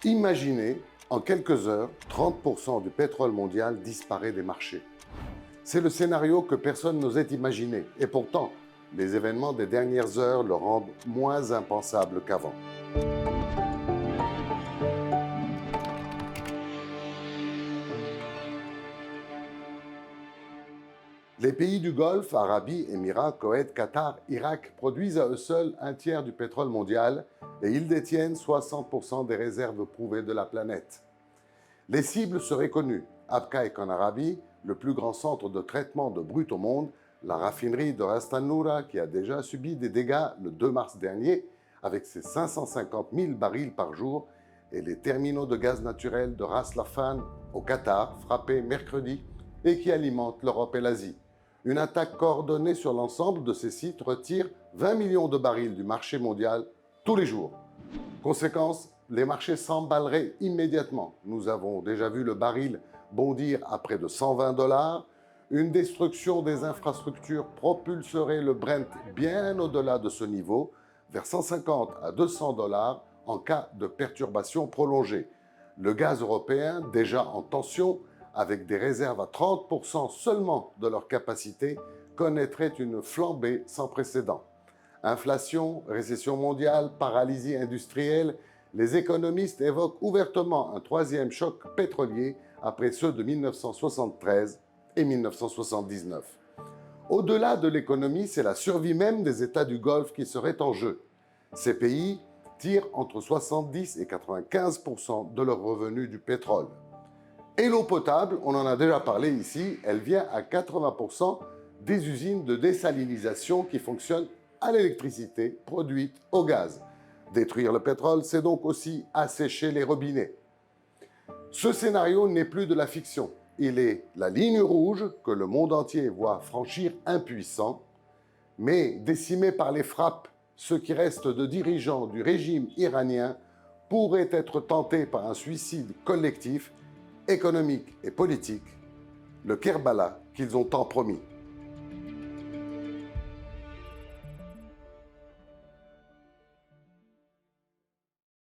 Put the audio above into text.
Imaginez, en quelques heures, 30% du pétrole mondial disparaît des marchés. C'est le scénario que personne n'osait imaginer, et pourtant, les événements des dernières heures le rendent moins impensable qu'avant. Les pays du Golfe, Arabie, Émirats, Koweït, Qatar, Irak, produisent à eux seuls un tiers du pétrole mondial et ils détiennent 60% des réserves prouvées de la planète. Les cibles seraient connues. Abqaiq en Arabie, le plus grand centre de traitement de brut au monde, la raffinerie de Ras Tanura qui a déjà subi des dégâts le 2 mars dernier avec ses 550 000 barils par jour et les terminaux de gaz naturel de Ras Laffan au Qatar, frappés mercredi et qui alimentent l'Europe et l'Asie. Une attaque coordonnée sur l'ensemble de ces sites retire 20 millions de barils du marché mondial tous les jours. Conséquence, les marchés s'emballeraient immédiatement. Nous avons déjà vu le baril bondir à près de 120 $. Une destruction des infrastructures propulserait le Brent bien au-delà de ce niveau, vers 150 à 200 $ en cas de perturbation prolongée. Le gaz européen, déjà en tension, avec des réserves à 30% seulement de leur capacité, connaîtrait une flambée sans précédent. Inflation, récession mondiale, paralysie industrielle, les économistes évoquent ouvertement un troisième choc pétrolier après ceux de 1973 et 1979. Au-delà de l'économie, c'est la survie même des États du Golfe qui serait en jeu. Ces pays tirent entre 70 et 95% de leurs revenus du pétrole. Et l'eau potable, on en a déjà parlé ici, elle vient à 80% des usines de désalinisation qui fonctionnent à l'électricité produite au gaz. Détruire le pétrole, c'est donc aussi assécher les robinets. Ce scénario n'est plus de la fiction. Il est la ligne rouge que le monde entier voit franchir impuissant, mais décimé par les frappes, ce qui reste de dirigeants du régime iranien pourrait être tenté par un suicide collectif, économique et politique, le Kerbala qu'ils ont tant promis.